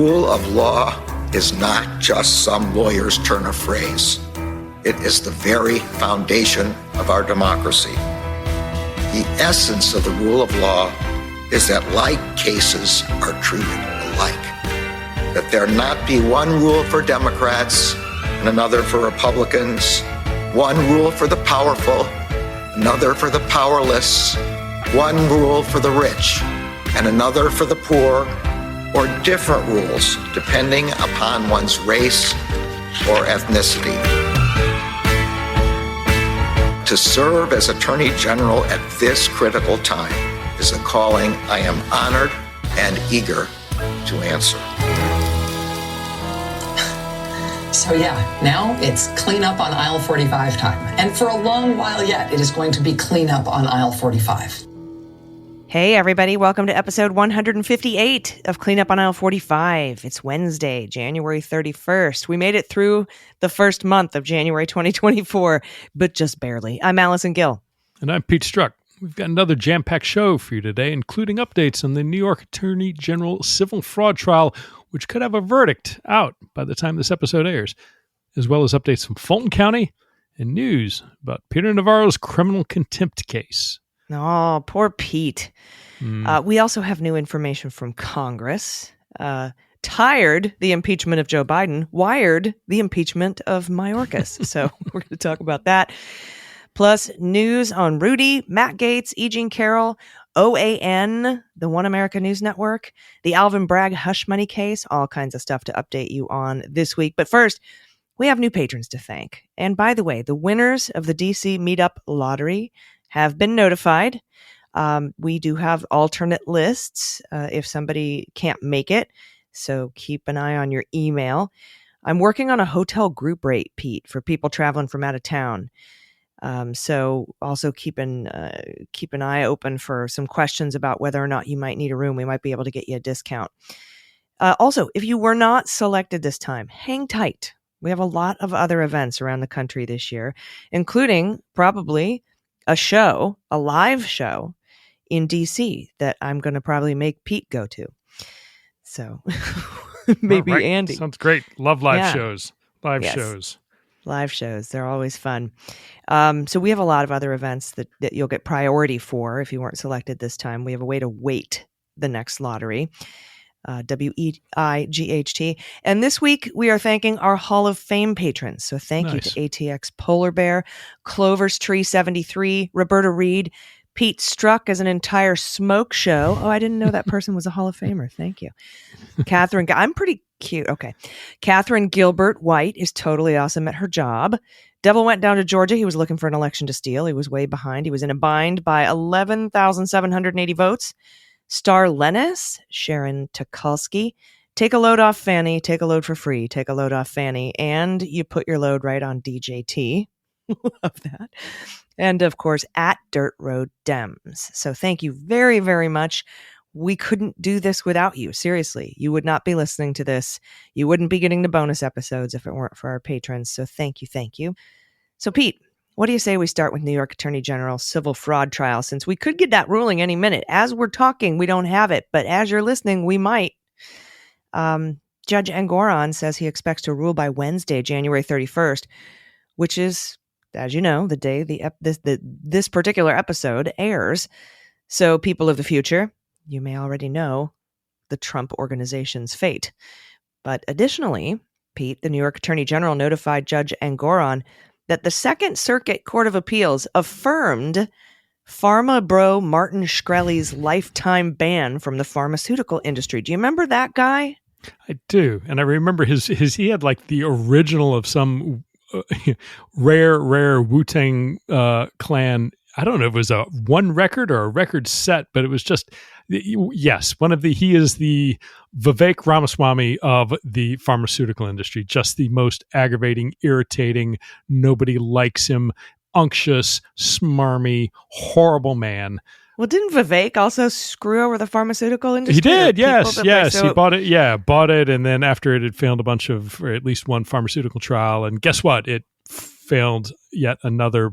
rule of law is not just some lawyer's turn of phrase. It is the very foundation of our democracy. The essence of the rule of law is that like cases are treated alike. That there not be one rule for Democrats and another for Republicans, one rule for the powerful, another for the powerless, one rule for the rich and another for the poor, or different rules depending upon one's race or ethnicity. To serve as Attorney General at this critical time is a calling I am honored and eager to answer. So yeah, now it's clean up on aisle 45 time. And for a long while yet, it is going to be clean up on aisle 45. Hey, everybody. Welcome to episode 158 of Clean Up on Aisle 45. It's Wednesday, January 31st. We made it through the first month of January 2024, but just barely. I'm Allison Gill. And I'm Pete Struck. We've got another jam-packed show for you today, including updates on the New York Attorney General civil fraud trial, which could have a verdict out by the time this episode airs, as well as updates from Fulton County and news about Peter Navarro's criminal contempt case. Oh, poor Pete. We also have new information from Congress. Tired the impeachment of Joe Biden, wired the impeachment of Mayorkas. So we're going to talk about that. Plus news on Rudy, Matt Gaetz, Carroll, OAN, the One America News Network, the Alvin Bragg hush money case, all kinds of stuff to update you on this week. But first, we have new patrons to thank. And by the way, the winners of the DC Meetup Lottery have been notified. We do have alternate lists if somebody can't make it. So keep an eye on your email. I'm working on a hotel group rate, Pete, for people traveling from out of town. So also keep an eye open for some questions about whether or not you might need a room. We might be able to get you a discount. Also, if you were not selected this time, hang tight. We have a lot of other events around the country this year, including probably a live show in DC that I'm going to probably make Pete go to. So maybe right. Andy. Sounds great. Love live shows. Live shows. They're always fun. So we have a lot of other events that you'll get priority for if you weren't selected this time. We have a way to wait the next lottery. WEIGHT. And this week we are thanking our Hall of Fame patrons. So thank you to ATX Polar Bear, Clover's Tree 73, Roberta Reed, Pete Struck as an entire smoke show. Oh, I didn't know that person was a Hall of Famer. Thank you. Catherine, I'm pretty cute. Okay. Catherine Gilbert White is totally awesome at her job. Devil went down to Georgia. He was looking for an election to steal. He was way behind. He was in a bind by 11,780 votes. Star Lennis, Sharon Tukalski, take a load off Fani, take a load for free, take a load off Fani, and you put your load right on DJT. Love that. And of course, at Dirt Road Dems. So thank you very, very much. We couldn't do this without you. Seriously, you would not be listening to this. You wouldn't be getting the bonus episodes if it weren't for our patrons. So thank you, thank you. So Pete, what do you say we start with New York Attorney General civil fraud trial, since we could get that ruling any minute? As we're talking, we don't have it, but as you're listening, we might. Judge Engoron says he expects to rule by Wednesday, January 31st, which is, as you know, the day this particular episode airs. So people of the future, you may already know the Trump organization's fate. But additionally, Pete, the New York Attorney General notified Judge Engoron that the Second Circuit Court of Appeals affirmed pharma bro Martin Shkreli's lifetime ban from the pharmaceutical industry. Do you remember that guy? I do. And I remember he had like the original of some rare Wu-Tang Clan. I don't know if it was a one record or a record set, but it was just, yes, he is the Vivek Ramaswamy of the pharmaceutical industry, just the most aggravating, irritating, nobody likes him, unctuous, smarmy, horrible man. Well, didn't Vivek also screw over the pharmaceutical industry? He did, yes. He bought it, and then after it had failed a bunch of, or at least one pharmaceutical trial, and guess what? It failed yet another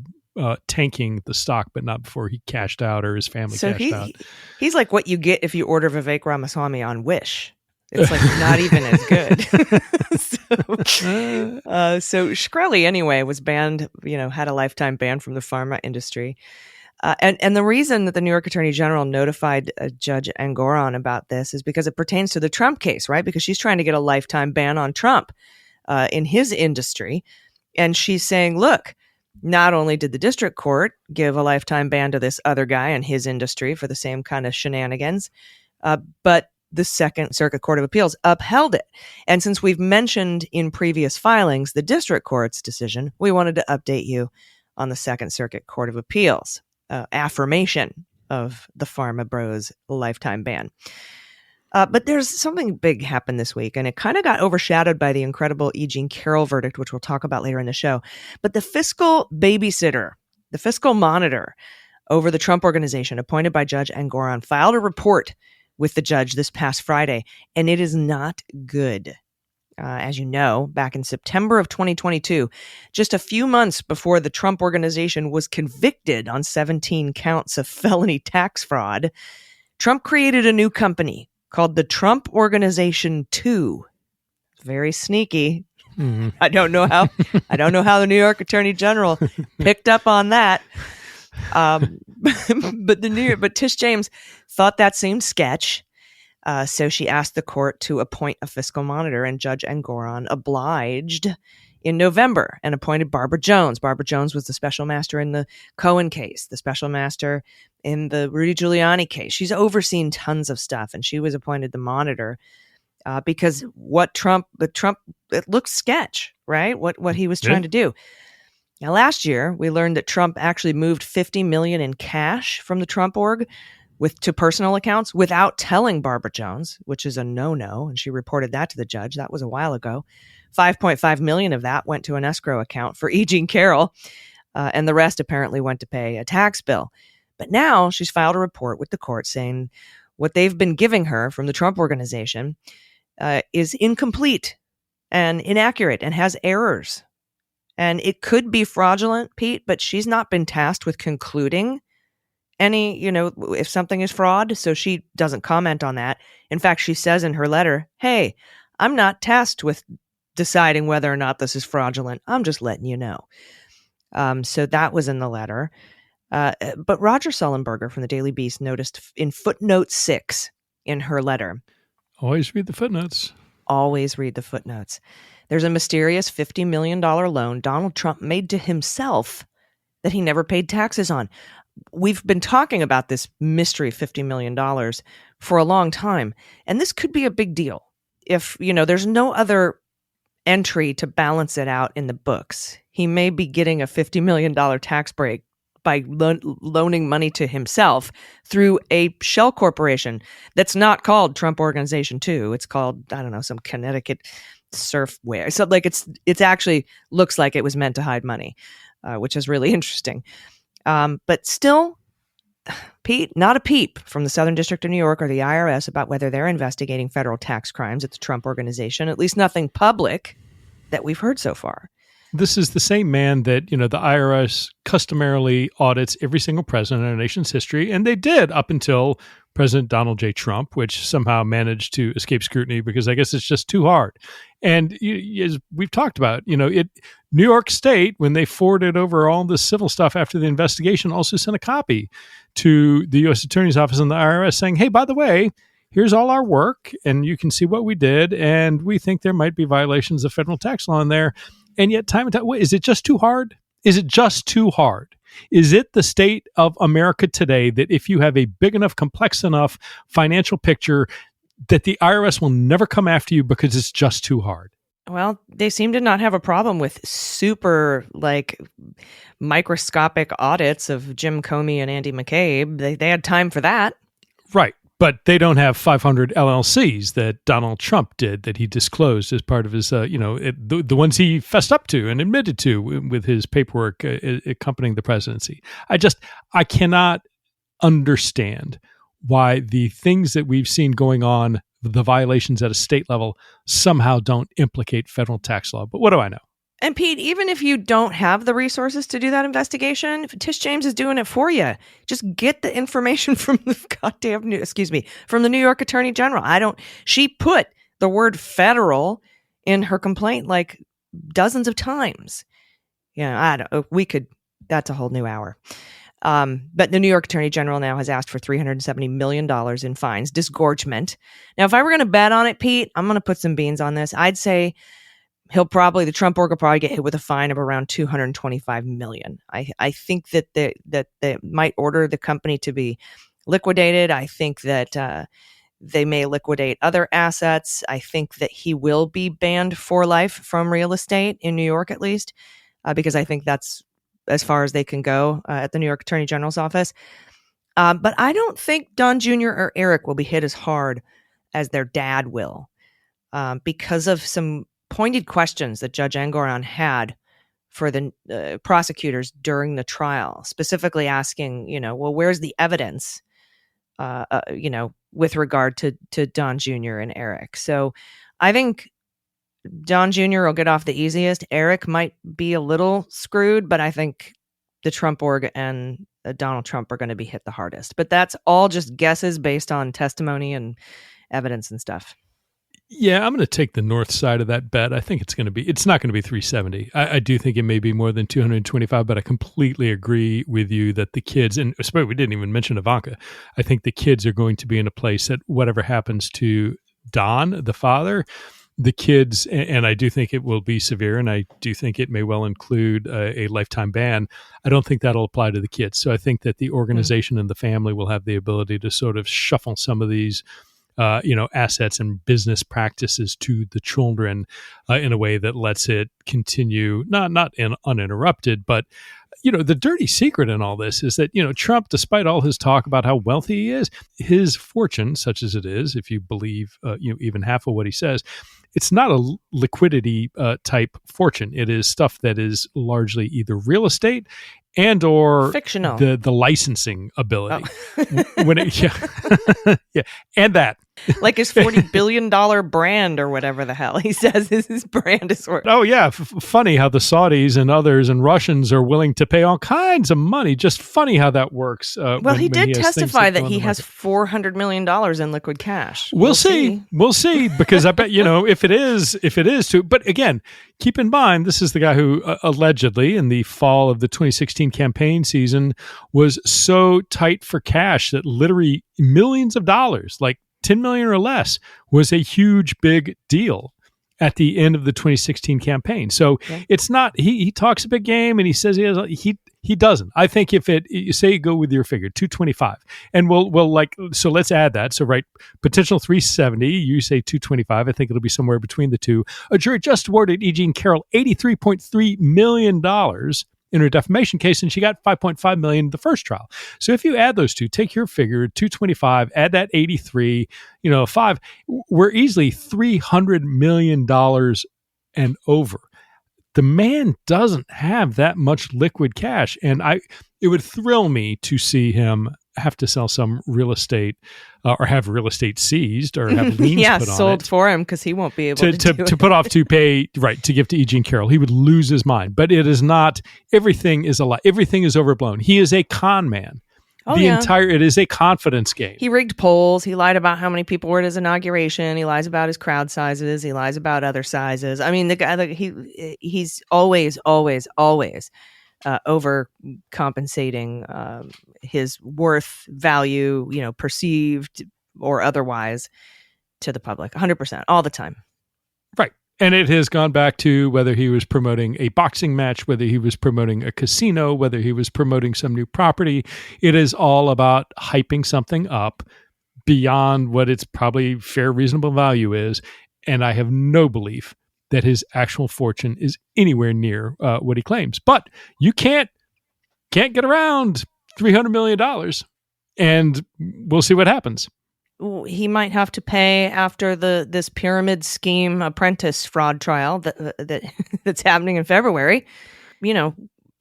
tanking the stock, but not before he cashed out or his family cashed out. He's like what you get if you order Vivek Ramaswamy on Wish. It's like not even as good. So Shkreli, anyway, was banned, had a lifetime ban from the pharma industry. And the reason that the New York Attorney General notified Judge Engoron about this is because it pertains to the Trump case, right? Because she's trying to get a lifetime ban on Trump in his industry. And she's saying, look, not only did the district court give a lifetime ban to this other guy in his industry for the same kind of shenanigans, but the Second Circuit Court of Appeals upheld it. And since we've mentioned in previous filings the district court's decision, we wanted to update you on the Second Circuit Court of Appeals affirmation of the Pharma Bros lifetime ban. But there's something big happened this week, and it kind of got overshadowed by the incredible E. Jean Carroll verdict, which we'll talk about later in the show. But the fiscal babysitter, the fiscal monitor over the Trump Organization appointed by Judge Engoron filed a report with the judge this past Friday, and it is not good. As you know, back in September of 2022, just a few months before the Trump Organization was convicted on 17 counts of felony tax fraud, Trump created a new company called the Trump Organization 2. Very sneaky. Mm-hmm. I don't know how the New York Attorney General picked up on that. But Tish James thought that seemed sketch. So she asked the court to appoint a fiscal monitor, and Judge Engoron obliged in November and appointed Barbara Jones. Barbara Jones was the special master in the Cohen case, the special master in the Rudy Giuliani case. She's overseen tons of stuff, and she was appointed the monitor because it looks sketch, right? What he was trying to do. Now, last year, we learned that Trump actually moved $50 million in cash from the Trump org to personal accounts without telling Barbara Jones, which is a no-no, and she reported that to the judge. That was a while ago. $5.5 million of that went to an escrow account for E. Jean Carroll, and the rest apparently went to pay a tax bill. But now she's filed a report with the court saying what they've been giving her from the Trump Organization is incomplete and inaccurate and has errors. And it could be fraudulent, Pete, but she's not been tasked with concluding if something is fraud, so she doesn't comment on that. In fact, she says in her letter, hey, I'm not tasked with deciding whether or not this is fraudulent. I'm just letting you know. So that was in the letter. But Roger Sullenberger from the Daily Beast noticed in footnote 6 in her letter. Always read the footnotes. Always read the footnotes. There's a mysterious $50 million loan Donald Trump made to himself that he never paid taxes on. We've been talking about this mystery $50 million for a long time, and this could be a big deal if, there's no other entry to balance it out in the books. He may be getting a $50 million tax break by loaning money to himself through a shell corporation that's not called Trump Organization 2. It's called, I don't know, some Connecticut surfware. So it's actually looks like it was meant to hide money, which is really interesting. But still, Pete, not a peep from the Southern District of New York or the IRS about whether they're investigating federal tax crimes at the Trump Organization, at least nothing public that we've heard so far. This is the same man that, the IRS customarily audits every single president in our nation's history, and they did up until President Donald J. Trump, which somehow managed to escape scrutiny because I guess it's just too hard. And as we've talked about, New York State, when they forwarded over all the civil stuff after the investigation, also sent a copy to the U.S. Attorney's Office and the IRS saying, hey, by the way, here's all our work, and you can see what we did, and we think there might be violations of federal tax law in there. And yet, time and time, is it just too hard? Is it just too hard? Is it the state of America today that if you have a big enough, complex enough financial picture, that the IRS will never come after you because it's just too hard? Well, they seem to not have a problem with super, microscopic audits of Jim Comey and Andy McCabe. They had time for that. Right. But they don't have 500 LLCs that Donald Trump did that he disclosed as part of his, the ones he fessed up to and admitted to with his paperwork accompanying the presidency. I cannot understand why the things that we've seen going on, the violations at a state level, somehow don't implicate federal tax law. But what do I know? And Pete, even if you don't have the resources to do that investigation, if Tish James is doing it for you, just get the information from the from the New York Attorney General. She put the word federal in her complaint like dozens of times. That's a whole new hour. But the New York Attorney General now has asked for $370 million in fines, disgorgement. Now, if I were going to bet on it, Pete, I'm going to put some beans on this. I'd say the Trump org will probably get hit with a fine of around $225 million. I think that they might order the company to be liquidated. I think that they may liquidate other assets. I think that he will be banned for life from real estate in New York, at least, because I think that's as far as they can go at the New York Attorney General's office. But I don't think Dunn Jr. or Eric will be hit as hard as their dad will because of some pointed questions that Judge Engoron had for the prosecutors during the trial, specifically asking, where's the evidence, with regard to Don Jr. and Eric. So I think Don Jr. will get off the easiest. Eric might be a little screwed, but I think the Trump org and Donald Trump are going to be hit the hardest. But that's all just guesses based on testimony and evidence and stuff. Yeah, I'm going to take the north side of that bet. I think it's not going to be 370. I do think it may be more than 225, but I completely agree with you that the kids, and especially we didn't even mention Ivanka, I think the kids are going to be in a place that whatever happens to Don, the father, the kids, and I do think it will be severe, and I do think it may well include a lifetime ban. I don't think that'll apply to the kids. So I think that the organization and the family will have the ability to sort of shuffle some of these assets and business practices to the children in a way that lets it continue, not uninterrupted, but the dirty secret in all this is that, Trump, despite all his talk about how wealthy he is, his fortune, such as it is, if you believe, even half of what he says, it's not a liquidity type fortune. It is stuff that is largely either real estate and or fictional, the licensing ability. Yeah, and that. Like his $40 billion brand or whatever the hell he says his brand is worth. Oh, yeah. Funny how the Saudis and others and Russians are willing to pay all kinds of money. Just funny how that works. He did testify that he has $400 million in liquid cash. We'll see. We'll see. Because I bet, if it is too. But again, keep in mind, this is the guy who allegedly in the fall of the 2016 campaign season was so tight for cash that literally millions of dollars, like 10 million or less, was a huge, big deal at the end of the 2016 campaign. So it's not, he talks a big game and he says he doesn't. I think if you say go with your figure, 225, and so let's add that. So potential 370, you say 225. I think it'll be somewhere between the two. A jury just awarded E. Jean Carroll $83.3 million in her defamation case, and she got $5.5 million in the first trial. So if you add those two, take your figure, 225, add that 83, 5, we're easily $300 million and over. The man doesn't have that much liquid cash, and it would thrill me to see him have to sell some real estate or have real estate seized or have liens put on it. Sold for him because he won't be able to put off to pay, to give to E. Jean Carroll. He would lose his mind. But it is not, everything is a lie. Everything is overblown. He is a con man. It is a confidence game. He rigged polls. He lied about how many people were at his inauguration. He lies about his crowd sizes. He lies about other sizes. I mean, the guy, he's always overcompensating his worth, value, perceived or otherwise, to the public, 100%, all the time. Right. And it has gone back to whether he was promoting a boxing match, whether he was promoting a casino, whether he was promoting some new property. It is all about hyping something up beyond what its probably fair, reasonable value is. And I have no belief that his actual fortune is anywhere near what he claims. But you can't get around $300 million, and we'll see what happens. He might have to pay after this pyramid scheme apprentice fraud trial that's happening in February.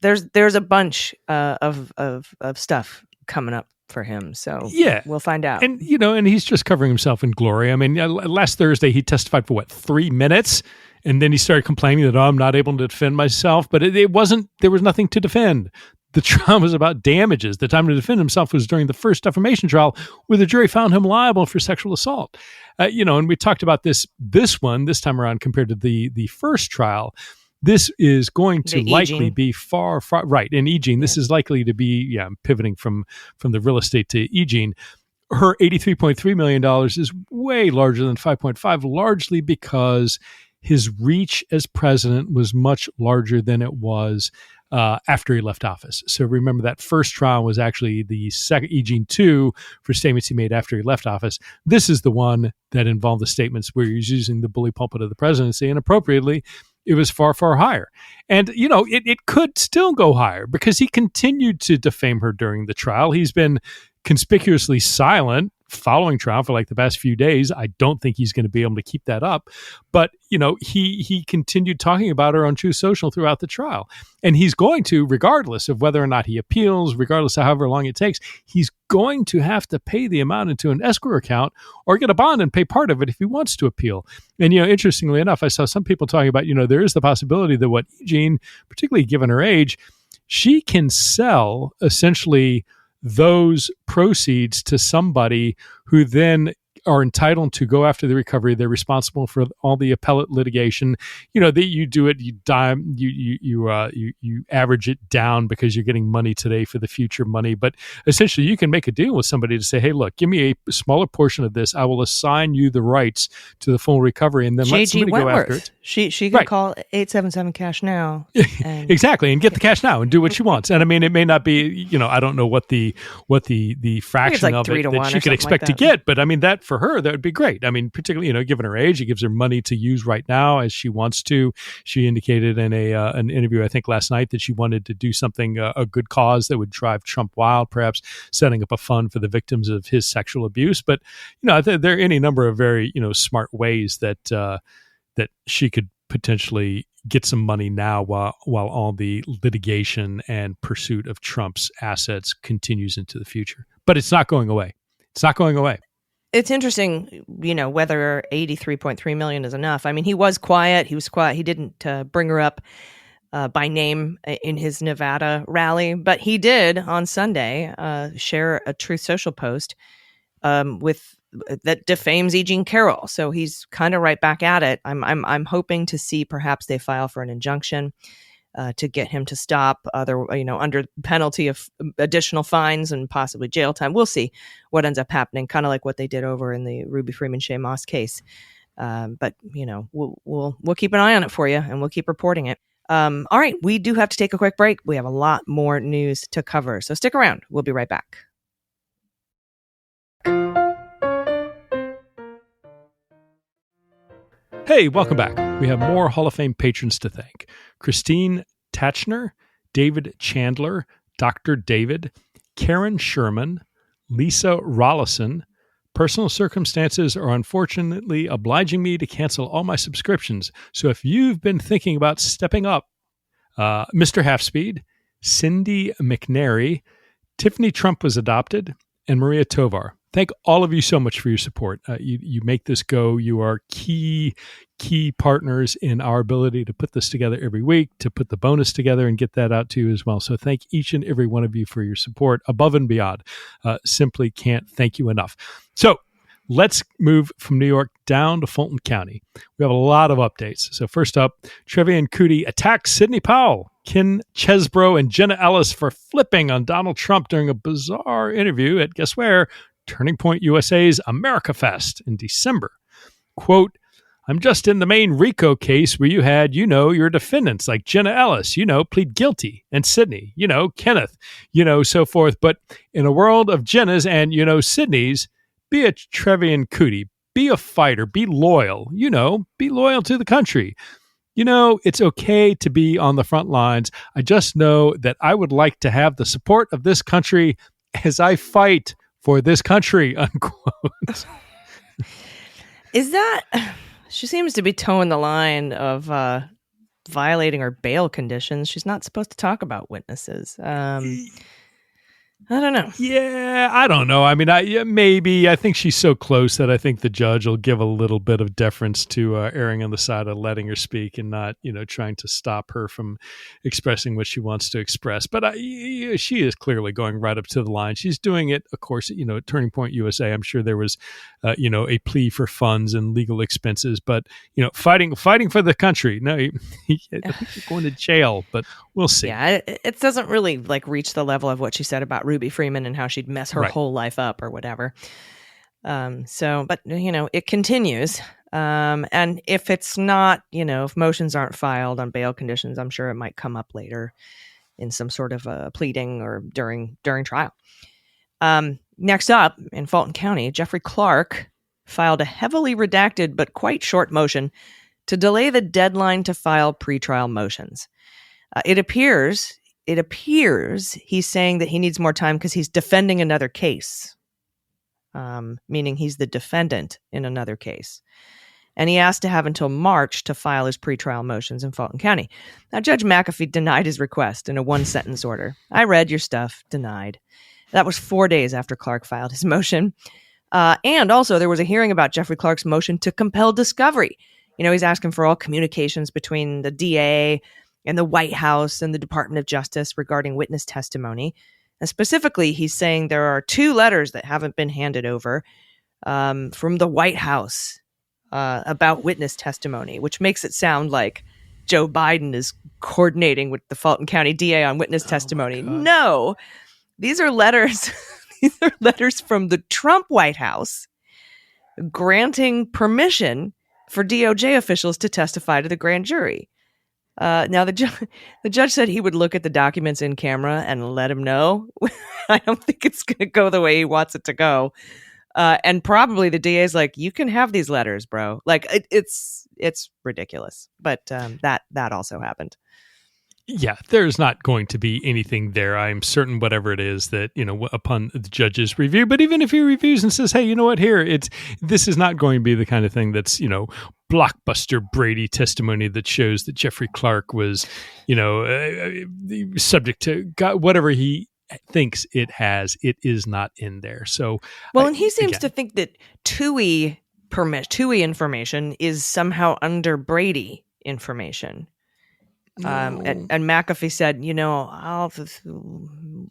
There's a bunch of stuff coming up for him. So we'll find out. And and he's just covering himself in glory. I mean, last Thursday he testified for 3 minutes, and then he started complaining that I'm not able to defend myself. But it wasn't. There was nothing to defend. The trial was about damages. The time to defend himself was during the first defamation trial, where the jury found him liable for sexual assault. And we talked about this time around compared to the first trial. This is going to likely be far right. In Eugene, this is likely to be, I'm pivoting from the real estate to Eugene. Her $83.3 million is way larger than 5.5, largely because his reach as president was much larger than it was after he left office. So remember, that first trial was actually the second, Eugene 2, for statements he made after he left office. This is the one that involved the statements where he was using the bully pulpit of the presidency inappropriately. It was far, far higher. And, it could still go higher because he continued to defame her during the trial. He's been conspicuously silent following trial for like the past few days. I don't think he's going to be able to keep that up. But, he continued talking about her on Truth Social throughout the trial. And he's going to, regardless of whether or not he appeals, regardless of however long it takes, he's going to have to pay the amount into an escrow account or get a bond and pay part of it if he wants to appeal. And, interestingly enough, I saw some people talking about, there is the possibility that what Eugene, particularly given her age, she can sell essentially those proceeds to somebody who then are entitled to go after the recovery. They're responsible for all the appellate litigation. That you do it, you average it down because you're getting money today for the future money. But essentially, you can make a deal with somebody to say, "Hey, look, give me a smaller portion of this. I will assign you the rights to the full recovery, and then let somebody go after it." She can call 877 cash now. Exactly, and get the cash now and do what she wants. And I mean, it may not be, I don't know what the fraction of it that she could expect to get, but I mean that. For her, that would be great. I mean, particularly, given her age, it gives her money to use right now as she wants to. She indicated in an interview, I think last night, that she wanted to do something, a good cause that would drive Trump wild, perhaps setting up a fund for the victims of his sexual abuse. But, there are any number of very, smart ways that she could potentially get some money now while all the litigation and pursuit of Trump's assets continues into the future. But it's not going away. It's not going away. It's interesting, whether $83.3 million is enough. I mean, he was quiet. He didn't bring her up by name in his Nevada rally, but he did on Sunday share a Truth Social post that defames E. Jean Carroll. So he's kind of right back at it. I'm hoping to see perhaps they file for an injunction to get him to stop under penalty of additional fines and possibly jail time. We'll see what ends up happening, kind of like what they did over in the Ruby Freeman Shea Moss case. But we'll keep an eye on it for you and we'll keep reporting it. All right. We do have to take a quick break. We have a lot more news to cover. So stick around. We'll be right back. Hey, welcome back. We have more Hall of Fame patrons to thank. Christine Tachner, David Chandler, Dr. David, Karen Sherman, Lisa Rollison. Personal circumstances are unfortunately obliging me to cancel all my subscriptions. So if you've been thinking about stepping up, Mr. Halfspeed, Cindy McNary, Tiffany Trump was adopted, and Maria Tovar. Thank all of you so much for your support. You make this go. You are key partners in our ability to put this together every week, to put the bonus together and get that out to you as well. So thank each and every one of you for your support above and beyond. Simply can't thank you enough. So let's move from New York down to Fulton County. We have a lot of updates. So first up, Trevian Cootie attacks Sidney Powell, Ken Chesbro, and Jenna Ellis for flipping on Donald Trump during a bizarre interview at, guess where, Turning Point USA's America Fest in December. Quote, "I'm just in the main RICO case where you had, your defendants like Jenna Ellis, plead guilty, and Sidney, Kenneth, so forth. But in a world of Jennas and, Sidneys, be a Trevian Cootie, be a fighter, be loyal, be loyal to the country. It's okay to be on the front lines. I just know that I would like to have the support of this country as I fight for this country," unquote. Is that... She seems to be towing the line of violating her bail conditions. She's not supposed to talk about witnesses. I don't know. Yeah, I don't know. I mean, maybe. I think she's so close that I think the judge will give a little bit of deference to erring on the side of letting her speak and not, trying to stop her from expressing what she wants to express. But she is clearly going right up to the line. She's doing it, of course, at Turning Point USA. I'm sure there was, a plea for funds and legal expenses. But, fighting for the country. No, I think you're going to jail, but we'll see. Yeah, it doesn't really reach the level of what she said about Ruby Freeman and how she'd mess her whole life up or whatever. But it continues. And if it's not, if motions aren't filed on bail conditions, I'm sure it might come up later in some sort of a pleading or during trial. Next up in Fulton County, Jeffrey Clark filed a heavily redacted but quite short motion to delay the deadline to file pretrial motions. It appears he's saying that he needs more time because he's defending another case, meaning he's the defendant in another case. And he asked to have until March to file his pretrial motions in Fulton County. Now, Judge McAfee denied his request in a one-sentence order. I read your stuff, denied. That was 4 days after Clark filed his motion. And also, there was a hearing about Jeffrey Clark's motion to compel discovery. He's asking for all communications between the DA and the White House and the Department of Justice regarding witness testimony. And specifically, he's saying there are 2 letters that haven't been handed over from the White House about witness testimony, which makes it sound like Joe Biden is coordinating with the Fulton County DA on witness testimony. No, these are letters. These are letters from the Trump White House granting permission for DOJ officials to testify to the grand jury. Now, the judge said he would look at the documents in camera and let him know. I don't think it's going to go the way he wants it to go. And probably the DA is like, you can have these letters, bro. It's ridiculous. But that also happened. Yeah, there's not going to be anything there. I'm certain whatever it is that, upon the judge's review, but even if he reviews and says, hey, you know what, this is not going to be the kind of thing that's, blockbuster Brady testimony that shows that Jeffrey Clark was, subject to God, whatever he thinks it has, it is not in there. So, and he seems to think that TUI information is somehow under Brady information. And McAfee said,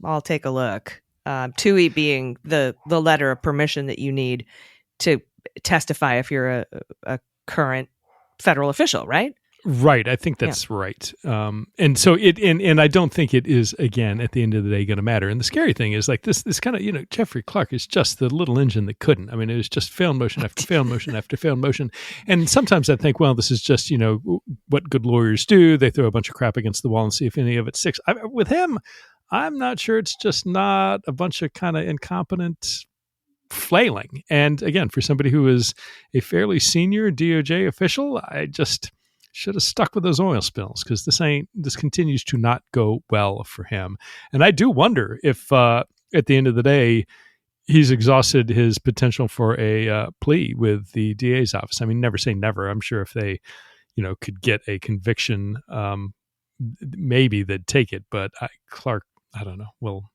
I'll take a look. TUI being the letter of permission that you need to testify if you're a current federal official, right? Right. I think that's right. And so and I don't think it is, again, at the end of the day, going to matter. And the scary thing is this kind of, Jeffrey Clark is just the little engine that couldn't. I mean, it was just failed motion after failed motion after failed motion. And sometimes I think, well, this is just, what good lawyers do. They throw a bunch of crap against the wall and see if any of it sticks. With him, I'm not sure it's just not a bunch of kind of incompetent flailing. And again, for somebody who is a fairly senior DOJ official, I just should have stuck with those oil spills because this continues to not go well for him. And I do wonder if at the end of the day, he's exhausted his potential for a plea with the DA's office. I mean, never say never. I'm sure if they, could get a conviction, maybe they'd take it. But Clark, I don't know. Well,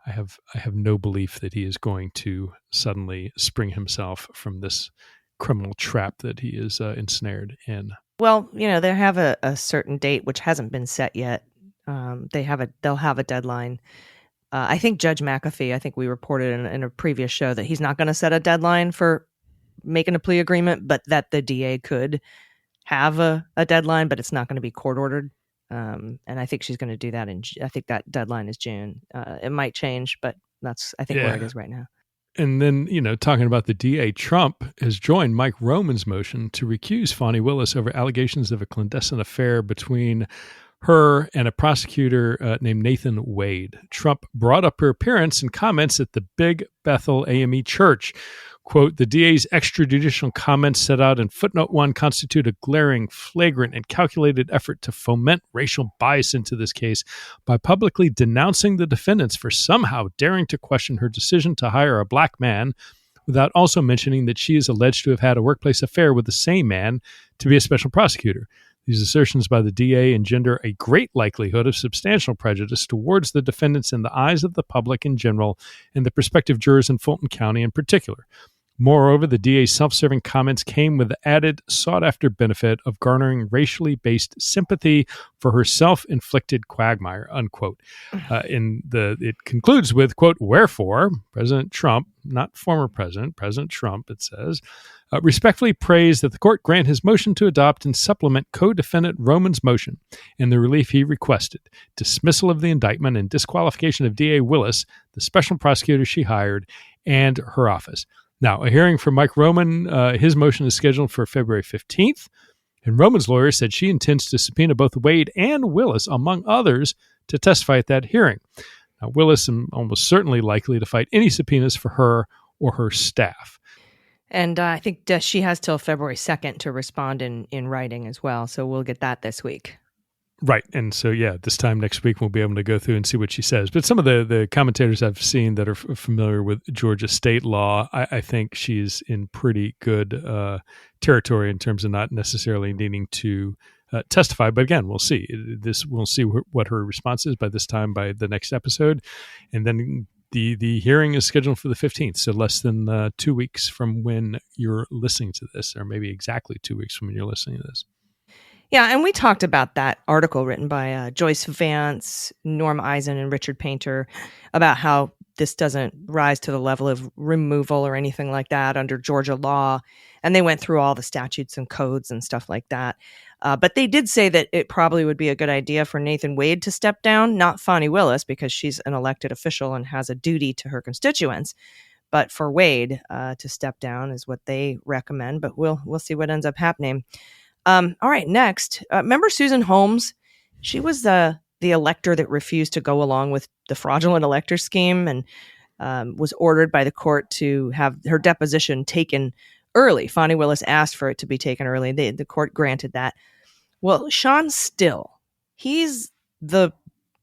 I have no belief that he is going to suddenly spring himself from this criminal trap that he is ensnared in. Well, they have a certain date which hasn't been set yet. They'll have a deadline. I think Judge McAfee, I think we reported in a previous show that he's not going to set a deadline for making a plea agreement, but that the DA could have a deadline, but it's not going to be court ordered. And I think she's going to do that. I think that deadline is June. It might change, but that's, I think, where it is right now. And then, talking about the DA, Trump has joined Mike Roman's motion to recuse Fani Willis over allegations of a clandestine affair between her and a prosecutor named Nathan Wade. Trump brought up her appearance and comments at the Big Bethel AME Church. Quote, the DA's extrajudicial comments set out in footnote 1 constitute a glaring, flagrant, and calculated effort to foment racial bias into this case by publicly denouncing the defendants for somehow daring to question her decision to hire a black man without also mentioning that she is alleged to have had a workplace affair with the same man to be a special prosecutor. These assertions by the DA engender a great likelihood of substantial prejudice towards the defendants in the eyes of the public in general and the prospective jurors in Fulton County in particular. Moreover, the DA's self-serving comments came with the added sought-after benefit of garnering racially based sympathy for her self-inflicted quagmire, unquote. It concludes with, quote, wherefore, President Trump, not former President, President Trump, it says, respectfully prays that the court grant his motion to adopt and supplement co-defendant Roman's motion in the relief he requested, dismissal of the indictment and disqualification of DA Willis, the special prosecutor she hired, and her office. Now, a hearing for Mike Roman, his motion is scheduled for February 15th, and Roman's lawyer said she intends to subpoena both Wade and Willis, among others, to testify at that hearing. Now, Willis is almost certainly likely to fight any subpoenas for her or her staff. And I think she has till February 2nd to respond in writing as well, so we'll get that this week. Right. And so, this time next week, we'll be able to go through and see what she says. But some of the commentators I've seen that are familiar with Georgia state law, I think she's in pretty good territory in terms of not necessarily needing to testify. But again, we'll see. We'll see what her response is by the next episode. And then the hearing is scheduled for the 15th, so less than 2 weeks from when you're listening to this, or maybe exactly 2 weeks from when you're listening to this. Yeah, and we talked about that article written by Joyce Vance, Norm Eisen, and Richard Painter about how this doesn't rise to the level of removal or anything like that under Georgia law. And they went through all the statutes and codes and stuff like that. But they did say that it probably would be a good idea for Nathan Wade to step down, not Fani Willis, because she's an elected official and has a duty to her constituents. But for Wade to step down is what they recommend. But we'll see what ends up happening. All right, next. Remember Susan Holmes? She was the elector that refused to go along with the fraudulent elector scheme and was ordered by the court to have her deposition taken early. Fani Willis asked for it to be taken early. The court granted that. Well, Sean Still, he's the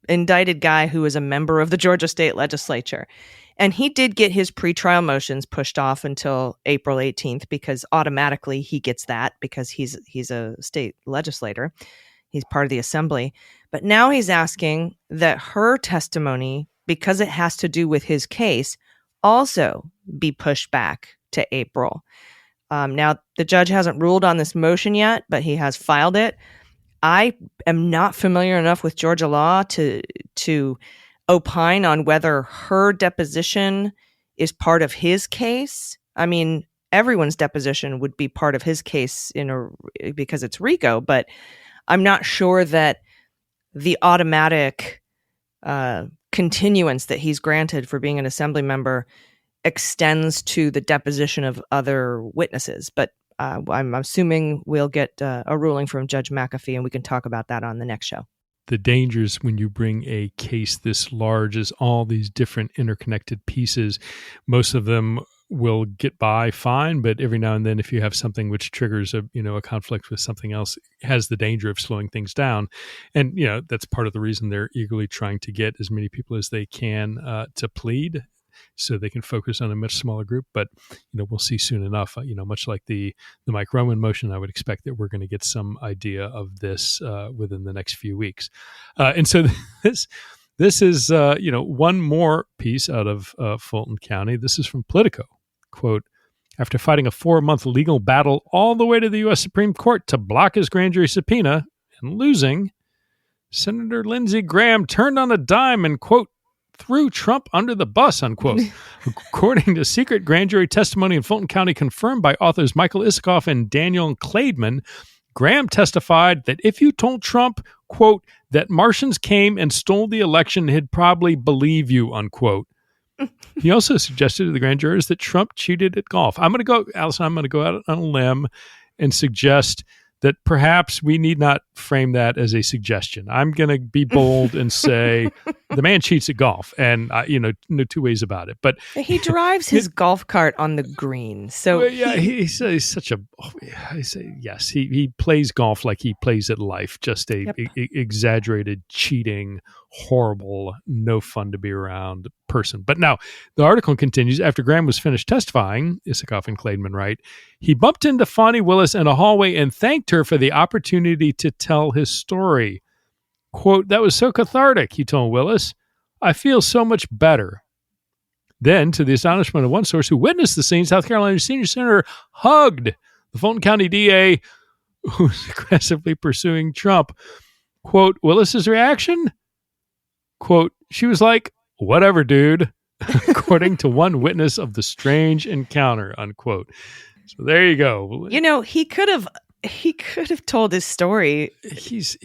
indicted guy who is a member of the Georgia state legislature. And he did get his pretrial motions pushed off until April 18th because automatically he gets that because he's a state legislator. He's part of the assembly. But now he's asking that her testimony, because it has to do with his case, also be pushed back to April. Now, the judge hasn't ruled on this motion yet, but he has filed it. I am not familiar enough with Georgia law to opine on whether her deposition is part of his case. I mean, everyone's deposition would be part of his case because it's RICO, but I'm not sure that the automatic continuance that he's granted for being an assembly member extends to the deposition of other witnesses. But I'm assuming we'll get a ruling from Judge McAfee, and we can talk about that on the next show. The dangers when you bring a case this large is all these different interconnected pieces. Most of them will get by fine, but every now and then, if you have something which triggers a conflict with something else, it has the danger of slowing things down. And that's part of the reason they're eagerly trying to get as many people as they can to plead, so they can focus on a much smaller group. But we'll see soon enough. Much like the Mike Roman motion, I would expect that we're going to get some idea of this within the next few weeks. And so this is one more piece out of Fulton County. This is from Politico. Quote, after fighting a 4-month legal battle all the way to the U.S. Supreme Court to block his grand jury subpoena and losing, Senator Lindsey Graham turned on a dime and, quote, threw Trump under the bus, unquote. According to secret grand jury testimony in Fulton County confirmed by authors Michael Isikoff and Daniel Klaidman, Graham testified that if you told Trump, quote, that Martians came and stole the election, he'd probably believe you, unquote. He also suggested to the grand jurors that Trump cheated at golf. Allison, I'm going to go out on a limb and suggest that perhaps we need not frame that as a suggestion. I'm going to be bold and say the man cheats at golf, and no two ways about it. But he drives his golf cart on the green, so he's such a. I say yes. He plays golf like he plays at life, just a exaggerated, cheating, horrible, no fun to be around person. But now the article continues. After Graham was finished testifying, Isikoff and Klaidman write, he bumped into Fani Willis in a hallway and thanked her for the opportunity to tell his story. Quote, "That was so cathartic," he told Willis. "I feel so much better." Then, to the astonishment of one source who witnessed the scene, South Carolina Senior Senator hugged the Fulton County DA who was aggressively pursuing Trump. Quote, Willis's reaction? Quote, "She was like, whatever, dude," according to one witness of the strange encounter, unquote. So there you go. You know, he could have told his story He's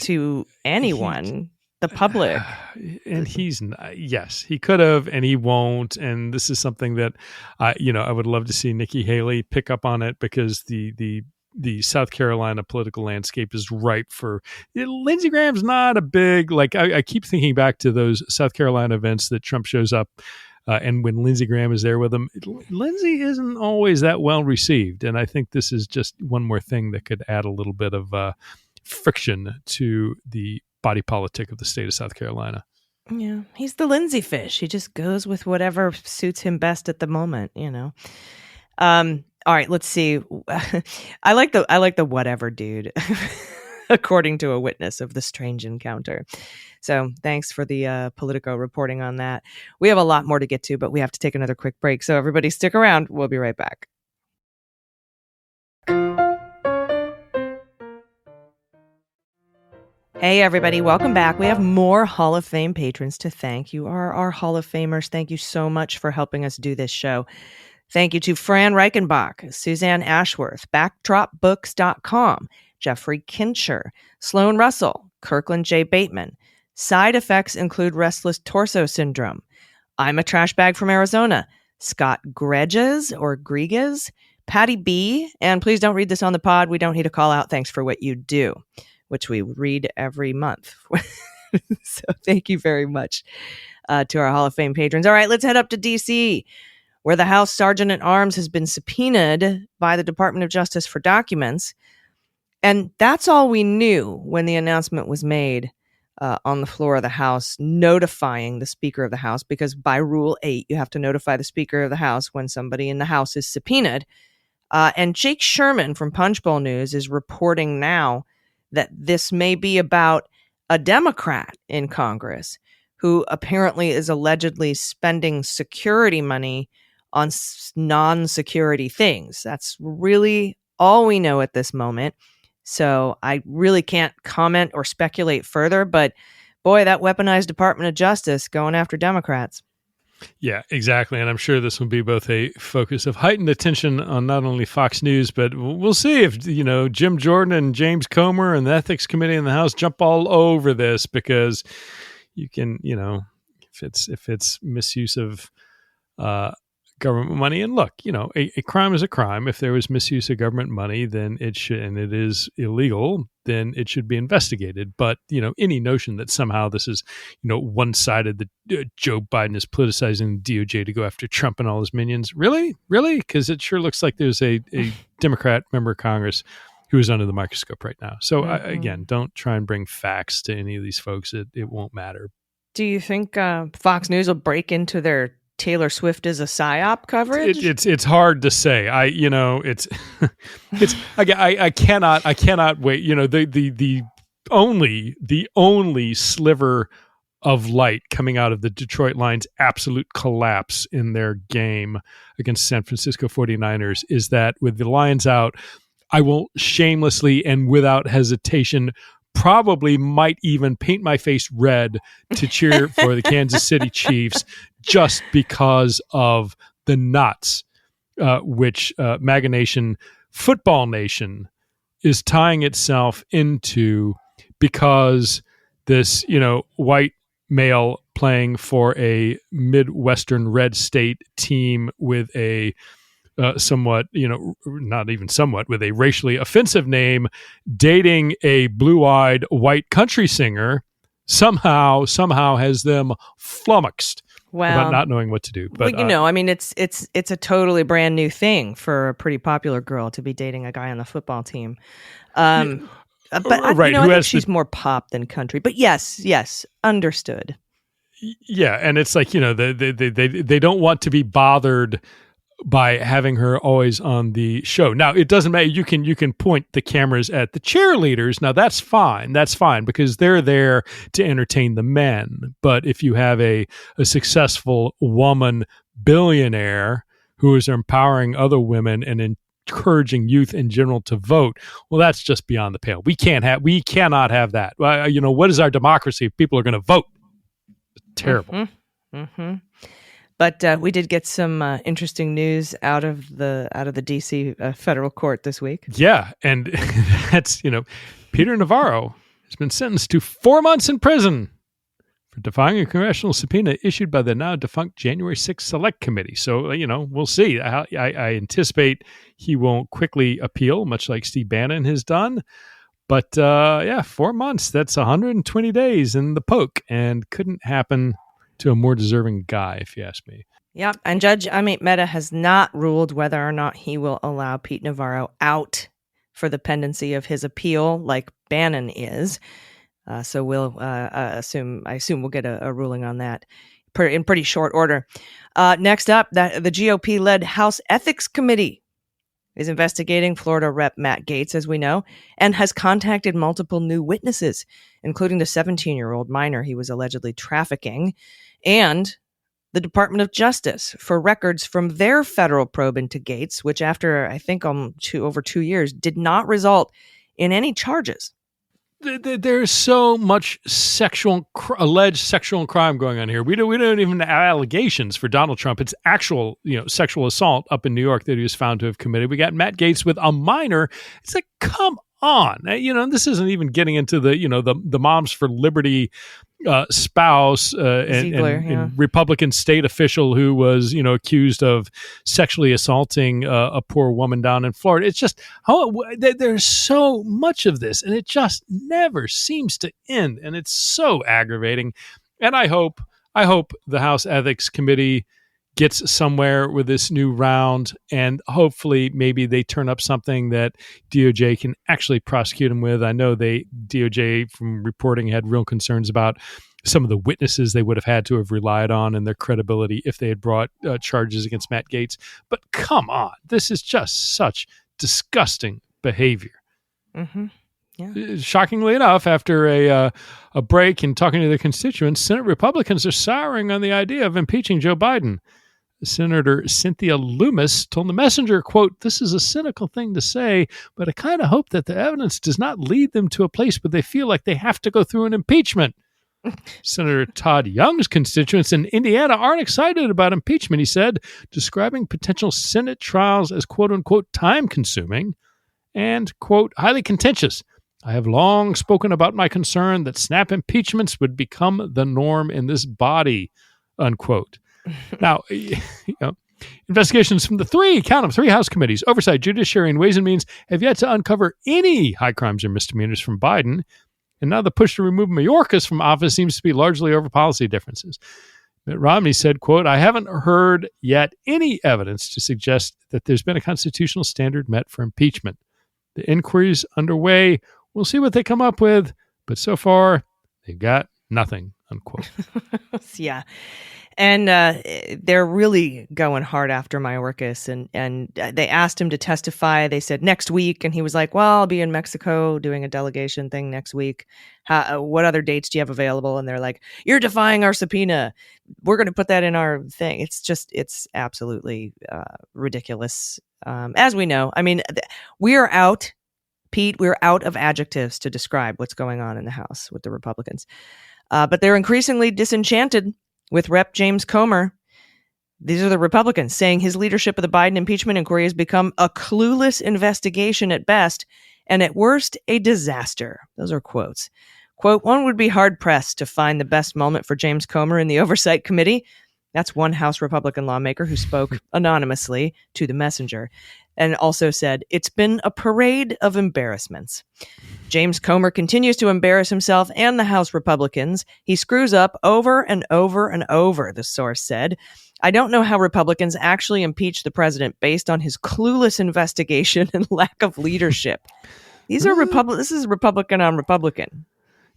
to anyone, the public. And yes, he could have, and he won't. And this is something that I would love to see Nikki Haley pick up on it, because the South Carolina political landscape is ripe for Lindsey Graham's not a big, I keep thinking back to those South Carolina events that Trump shows up. And when Lindsey Graham is there with him, Lindsey isn't always that well received. And I think this is just one more thing that could add a little bit of friction to the body politic of the state of South Carolina. Yeah, he's the Lindsey fish. He just goes with whatever suits him best at the moment, All right, let's see. I like the whatever dude, according to a witness of the strange encounter. So thanks for the Politico reporting on that. We have a lot more to get to, but we have to take another quick break. So everybody stick around. We'll be right back. Hey, everybody. Welcome back. We have more Hall of Fame patrons to thank. You are our Hall of Famers. Thank you so much for helping us do this show. Thank you to Fran Reichenbach, Suzanne Ashworth, BackdropBooks.com, Jeffrey Kincher, Sloan Russell, Kirkland J. Bateman. Side effects include restless torso syndrome. I'm a trash bag from Arizona, Scott Greges or Grieges, Patty B. And please don't read this on the pod. We don't need a call out. Thanks for what you do, which we read every month. So thank you very much to our Hall of Fame patrons. All right, let's head up to D.C., where the House Sergeant at Arms has been subpoenaed by the Department of Justice for documents. And that's all we knew when the announcement was made on the floor of the House, notifying the Speaker of the House, because by Rule 8, you have to notify the Speaker of the House when somebody in the House is subpoenaed. And Jake Sherman from Punchbowl News is reporting now that this may be about a Democrat in Congress who apparently is allegedly spending security money on non-security things. That's really all we know at this moment. So I really can't comment or speculate further, but boy, that weaponized Department of Justice going after Democrats. Yeah, exactly. And I'm sure this will be both a focus of heightened attention on not only Fox News, but we'll see if, Jim Jordan and James Comer and the Ethics Committee in the House jump all over this, because you can, if it's misuse of government money. And look, a crime is a crime. If there was misuse of government money, then it should, and it is illegal, then it should be investigated. But, any notion that somehow this is, one-sided, that Joe Biden is politicizing the DOJ to go after Trump and all his minions. Really? Because it sure looks like there's a Democrat member of Congress who is under the microscope right now. So again, don't try and bring facts to any of these folks. It won't matter. Do you think Fox News will break into their Taylor Swift is a PSYOP coverage? It's hard to say. I cannot wait. The only sliver of light coming out of the Detroit Lions' absolute collapse in their game against San Francisco 49ers is that with the Lions out, I will shamelessly and without hesitation probably might even paint my face red to cheer for the Kansas City Chiefs, just because of the nuts which MAGA Nation, Football Nation, is tying itself into, because this, white male playing for a Midwestern red state team with a somewhat, not even somewhat, with a racially offensive name, dating a blue-eyed white country singer, somehow has them flummoxed about not knowing what to do. But it's a totally brand new thing for a pretty popular girl to be dating a guy on the football team. But right, I think she's more pop than country. But yes, understood. Yeah, and it's like, they don't want to be bothered by having her always on the show. Now, it doesn't matter. You can point the cameras at the cheerleaders. Now, that's fine. That's fine because they're there to entertain the men. But if you have a successful woman billionaire who is empowering other women and encouraging youth in general to vote, well, that's just beyond the pale. We cannot have that. What is our democracy if people are going to vote? It's terrible. Mm-hmm. Mm-hmm. But we did get some interesting news out of the DC federal court this week. Yeah, and that's Peter Navarro has been sentenced to 4 months in prison for defying a congressional subpoena issued by the now defunct January 6th Select Committee. So we'll see. I anticipate he won't quickly appeal, much like Steve Bannon has done. But 4 months. That's 120 days in the poke, and couldn't happen to a more deserving guy, if you ask me. Yeah, and Judge Amit Mehta has not ruled whether or not he will allow Pete Navarro out for the pendency of his appeal, like Bannon is. So we'll I assume we'll get a ruling on that in pretty short order. Next up, the GOP-led House Ethics Committee is investigating Florida Rep. Matt Gaetz, as we know, and has contacted multiple new witnesses, including the 17-year-old minor he was allegedly trafficking, and the Department of Justice for records from their federal probe into Gaetz, which after, I think, over 2 years, did not result in any charges. There's so much alleged sexual crime going on here. We don't even have allegations for Donald Trump. It's actual, sexual assault up in New York that he was found to have committed. We got Matt Gaetz with a minor. It's like, come on. This isn't even getting into the Moms for Liberty spouse and Republican state official who was accused of sexually assaulting a poor woman down in Florida. It's just there's so much of this, and it just never seems to end, and it's so aggravating. And I hope the House Ethics Committee gets somewhere with this new round, and hopefully maybe they turn up something that DOJ can actually prosecute him with. I know DOJ from reporting had real concerns about some of the witnesses they would have had to have relied on and their credibility if they had brought charges against Matt Gaetz. But come on, this is just such disgusting behavior. Mm-hmm. Yeah. Shockingly enough, after a break and talking to their constituents, Senate Republicans are souring on the idea of impeaching Joe Biden. Senator Cynthia Loomis told the Messenger, quote, "This is a cynical thing to say, but I kind of hope that the evidence does not lead them to a place where they feel like they have to go through an impeachment." Senator Todd Young's constituents in Indiana aren't excited about impeachment, he said, describing potential Senate trials as, quote unquote, time-consuming and, quote, highly contentious. "I have long spoken about my concern that snap impeachments would become the norm in this body," unquote. Now, investigations from the three House committees, Oversight, Judiciary, and Ways and Means, have yet to uncover any high crimes or misdemeanors from Biden. And now the push to remove Mayorkas from office seems to be largely over policy differences. Mitt Romney said, quote, "I haven't heard yet any evidence to suggest that there's been a constitutional standard met for impeachment. The inquiry's underway. We'll see what they come up with. But so far, they've got nothing," unquote. Yeah. And they're really going hard after Mayorkas, and they asked him to testify. They said next week, and he was like, "Well, I'll be in Mexico doing a delegation thing next week. What other dates do you have available?" And they're like, "You're defying our subpoena. We're going to put that in our thing." It's absolutely ridiculous. As we know, I mean, we are out, Pete. We're out of adjectives to describe what's going on in the House with the Republicans, but they're increasingly disenchanted with Rep. James Comer. These are the Republicans saying his leadership of the Biden impeachment inquiry has become a clueless investigation at best, and at worst, a disaster. Those are quotes. Quote, "One would be hard-pressed to find the best moment for James Comer in the Oversight Committee." That's one House Republican lawmaker who spoke anonymously to the Messenger and also said, "It's been a parade of embarrassments." James Comer continues to embarrass himself and the House Republicans. He screws up over and over and over, the source said. "I don't know how Republicans actually impeach the president based on his clueless investigation and lack of leadership." These are This is Republican on Republican.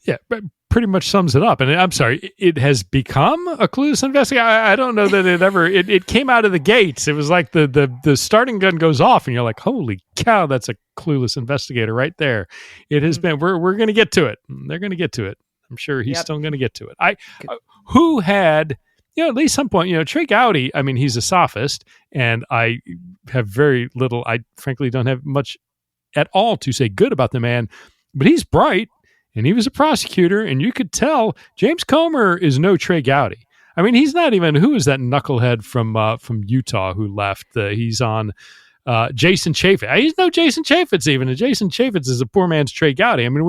Yeah, but pretty much sums it up. And I'm sorry, it has become a clueless investigator. I don't know that it came out of the gates. It was like the starting gun goes off and you're like, holy cow, that's a clueless investigator right there. It has been, we're going to get to it. They're going to get to it. I'm sure he's still going to get to it. Who had, at least some point, Trey Gowdy, I mean, he's a sophist and I have very little, I frankly don't have much at all to say good about the man, but he's bright. And he was a prosecutor, and you could tell James Comer is no Trey Gowdy. I mean, he's not even, who is that knucklehead from Utah who left? He's on Jason Chaffetz. He's no Jason Chaffetz even. And Jason Chaffetz is a poor man's Trey Gowdy. I mean,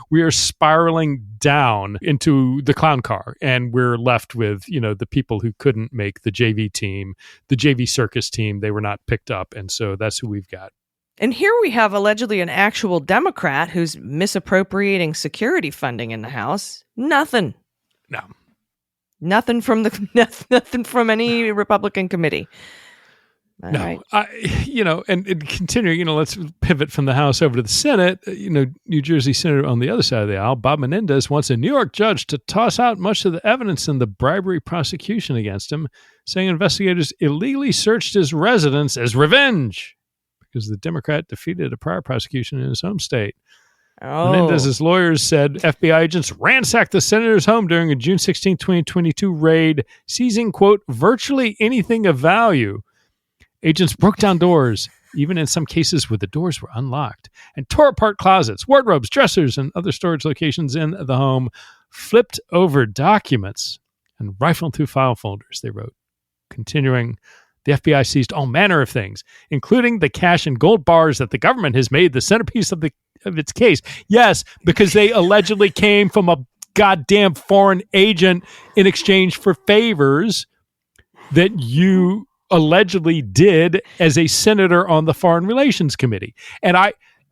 we are spiraling down into the clown car, and we're left with, the people who couldn't make the JV team, the JV circus team. They were not picked up, and so that's who we've got. And here we have allegedly an actual Democrat who's misappropriating security funding in the House. Nothing. No. Nothing from any Republican committee. All right. And continuing, let's pivot from the House over to the Senate. New Jersey Senator on the other side of the aisle, Bob Menendez, wants a New York judge to toss out much of the evidence in the bribery prosecution against him, saying investigators illegally searched his residence as revenge, because the Democrat defeated a prior prosecution in his home state. Menendez's lawyers said FBI agents ransacked the senator's home during a June 16, 2022 raid, seizing, quote, virtually anything of value. Agents broke down doors, even in some cases where the doors were unlocked, and tore apart closets, wardrobes, dressers, and other storage locations in the home, flipped over documents, and rifled through file folders, they wrote. Continuing, the FBI seized all manner of things, including the cash and gold bars that the government has made the centerpiece of its case. Yes, because they allegedly came from a goddamn foreign agent in exchange for favors that you allegedly did as a senator on the Foreign Relations Committee. And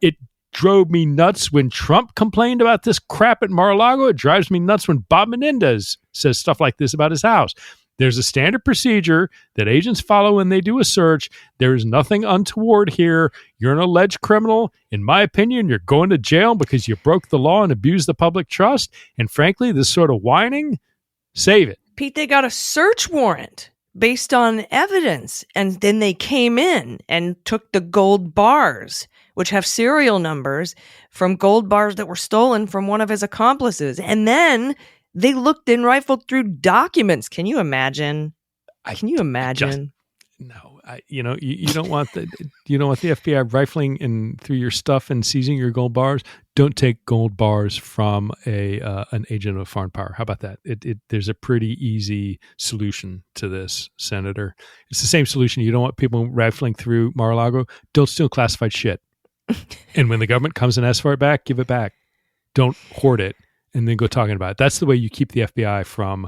it drove me nuts when Trump complained about this crap at Mar-a-Lago. It drives me nuts when Bob Menendez says stuff like this about his house. There's a standard procedure that agents follow when they do a search. There is nothing untoward here. You're an alleged criminal. In my opinion, you're going to jail because you broke the law and abused the public trust. And frankly, this sort of whining, save it. Pete, they got a search warrant based on evidence. And then they came in and took the gold bars, which have serial numbers from gold bars that were stolen from one of his accomplices. And then they looked and rifled through documents. Can you imagine? No, you don't want the FBI rifling in through your stuff and seizing your gold bars. Don't take gold bars from an agent of a foreign power. How about that? There's a pretty easy solution to this, Senator. It's the same solution. You don't want people rifling through Mar-a-Lago. Don't steal classified shit. And when the government comes and asks for it back, give it back. Don't hoard it and then go talking about it. That's the way you keep the FBI from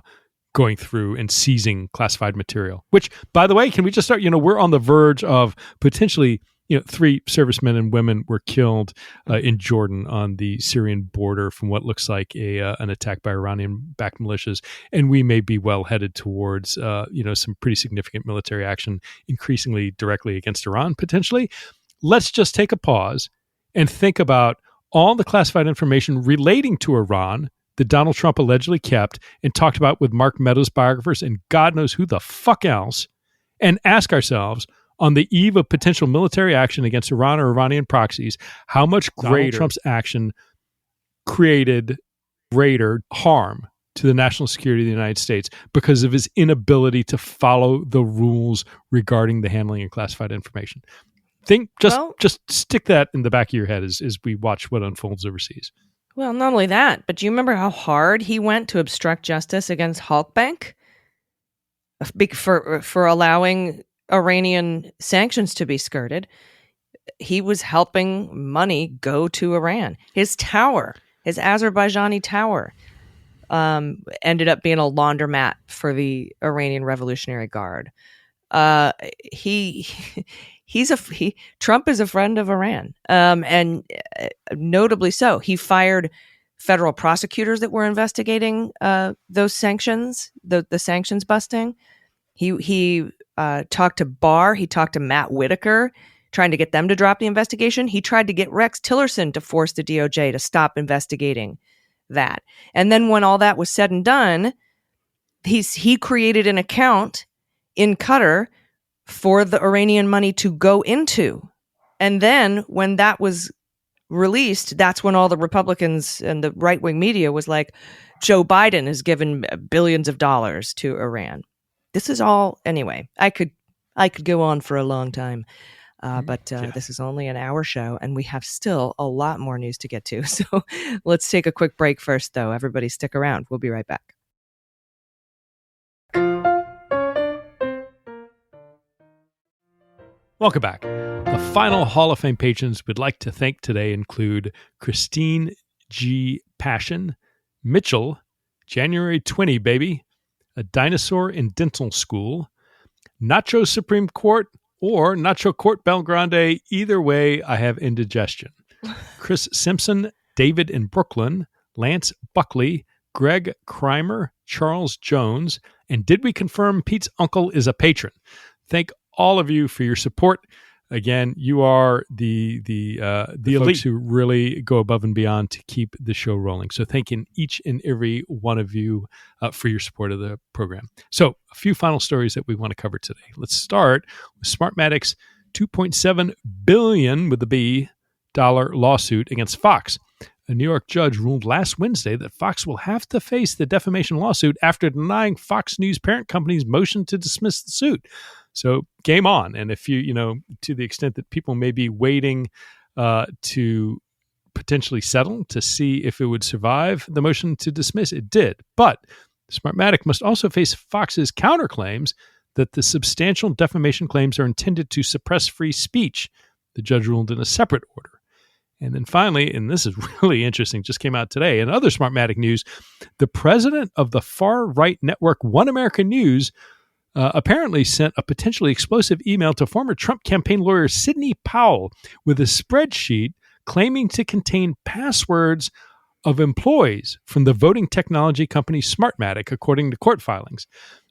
going through and seizing classified material, which, by the way, can we just start, we're on the verge of potentially, 3 servicemen and women were killed in Jordan on the Syrian border from what looks like an attack by Iranian-backed militias. And we may be well headed towards, some pretty significant military action, increasingly directly against Iran, potentially. Let's just take a pause and think about all the classified information relating to Iran that Donald Trump allegedly kept and talked about with Mark Meadows biographers and God knows who the fuck else, and ask ourselves, on the eve of potential military action against Iran or Iranian proxies, how much greater Trump's action created greater harm to the national security of the United States because of his inability to follow the rules regarding the handling of classified information. Just stick that in the back of your head as we watch what unfolds overseas. Well, not only that, but do you remember how hard he went to obstruct justice against Halkbank for allowing Iranian sanctions to be skirted? He was helping money go to Iran. His tower, his Azerbaijani tower, ended up being a laundromat for the Iranian Revolutionary Guard. Trump is a friend of Iran, and notably so. He fired federal prosecutors that were investigating those sanctions, the sanctions busting. He talked to Barr. He talked to Matt Whitaker, trying to get them to drop the investigation. He tried to get Rex Tillerson to force the DOJ to stop investigating that. And then when all that was said and done, he created an account in Qatar for the Iranian money to go into. And then when that was released, that's when all the Republicans and the right-wing media was like, Joe Biden has given billions of dollars to Iran. This is all, anyway, I could go on for a long time. But this is only an hour show, and we have still a lot more news to get to. So let's take a quick break first, though. Everybody stick around. We'll be right back. Welcome back. The final Hall of Fame patrons we'd like to thank today include Christine G. Passion, Mitchell, January 20, baby, A Dinosaur in Dental School, Nacho Supreme Court, or Nacho Court Belgrande. Either way, I have indigestion. Chris Simpson, David in Brooklyn, Lance Buckley, Greg Kreimer, Charles Jones, and did we confirm Pete's uncle is a patron? Thank all of you for your support. Again, you are the elite folks who really go above and beyond to keep the show rolling. So thanking each and every one of you for your support of the program. So a few final stories that we want to cover today. Let's start with Smartmatic's $2.7 billion with the B dollar lawsuit against Fox. A New York judge ruled last Wednesday that Fox will have to face the defamation lawsuit after denying Fox News parent company's motion to dismiss the suit. So game on. And if you to the extent that people may be waiting to potentially settle to see if it would survive the motion to dismiss, it did. But Smartmatic must also face Fox's counterclaims that the substantial defamation claims are intended to suppress free speech. The judge ruled in a separate order. And then finally, and this is really interesting, just came out today, in other Smartmatic news, the president of the far-right network One American News apparently sent a potentially explosive email to former Trump campaign lawyer Sidney Powell with a spreadsheet claiming to contain passwords of employees from the voting technology company Smartmatic, according to court filings.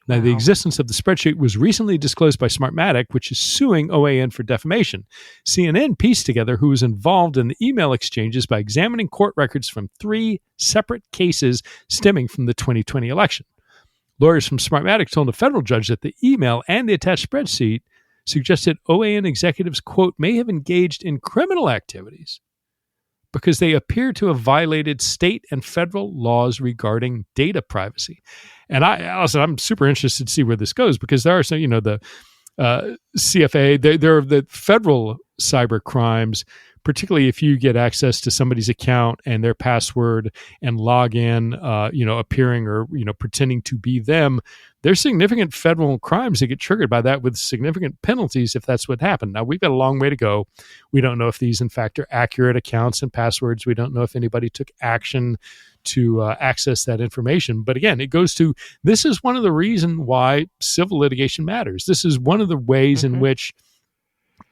Now, the existence of the spreadsheet was recently disclosed by Smartmatic, which is suing OAN for defamation. CNN pieced together who was involved in the email exchanges by examining court records from 3 separate cases stemming from the 2020 election. Lawyers from Smartmatic told a federal judge that the email and the attached spreadsheet suggested OAN executives, quote, may have engaged in criminal activities because they appear to have violated state and federal laws regarding data privacy. And Allison, I'm super interested to see where this goes, because there are some, the CFA, there are the federal cyber crimes, particularly if you get access to somebody's account and their password and log in, appearing or, pretending to be them. There's significant federal crimes that get triggered by that with significant penalties if that's what happened. Now, we've got a long way to go. We don't know if these, in fact, are accurate accounts and passwords. We don't know if anybody took action to access that information. But again, it goes to, this is one of the reasons why civil litigation matters. This is one of the ways in which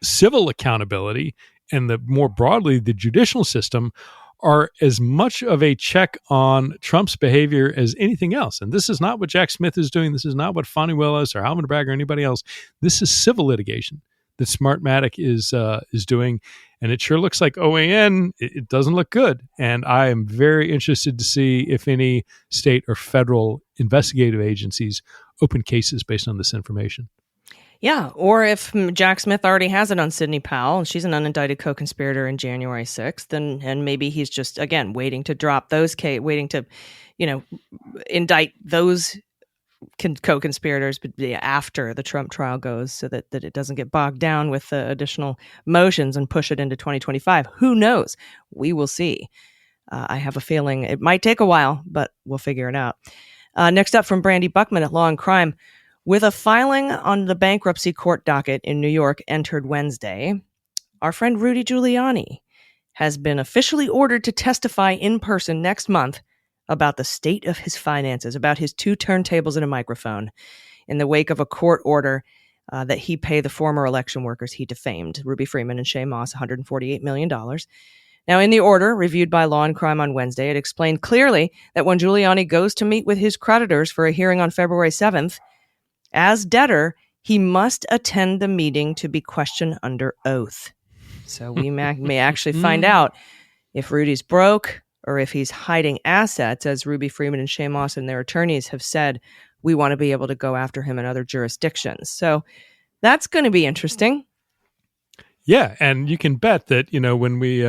civil accountability and more broadly, the judicial system are as much of a check on Trump's behavior as anything else. And this is not what Jack Smith is doing. This is not what Fani Willis or Alvin Bragg or anybody else. This is civil litigation that Smartmatic is doing. And it sure looks like OAN, it doesn't look good. And I am very interested to see if any state or federal investigative agencies open cases based on this information. Yeah, or if Jack Smith already has it on Sidney Powell, and she's an unindicted co-conspirator in January 6th, and maybe he's just, again, waiting to drop those waiting to, indict those co-conspirators after the Trump trial goes, so that it doesn't get bogged down with additional motions and push it into 2025. Who knows? We will see. I have a feeling it might take a while, but we'll figure it out. Next up from Brandy Buckman at Law and Crime. With a filing on the bankruptcy court docket in New York entered Wednesday, our friend Rudy Giuliani has been officially ordered to testify in person next month about the state of his finances, about his 2 turntables and a microphone, in the wake of a court order that he pay the former election workers he defamed, Ruby Freeman and Shay Moss, $148 million. Now, in the order, reviewed by Law and Crime on Wednesday, it explained clearly that when Giuliani goes to meet with his creditors for a hearing on February 7th, as debtor, he must attend the meeting to be questioned under oath. So we may actually find out if Rudy's broke or if he's hiding assets, as Ruby Freeman and Shea Moss and their attorneys have said. We want to be able to go after him in other jurisdictions. So that's going to be interesting. Yeah, and you can bet that, when we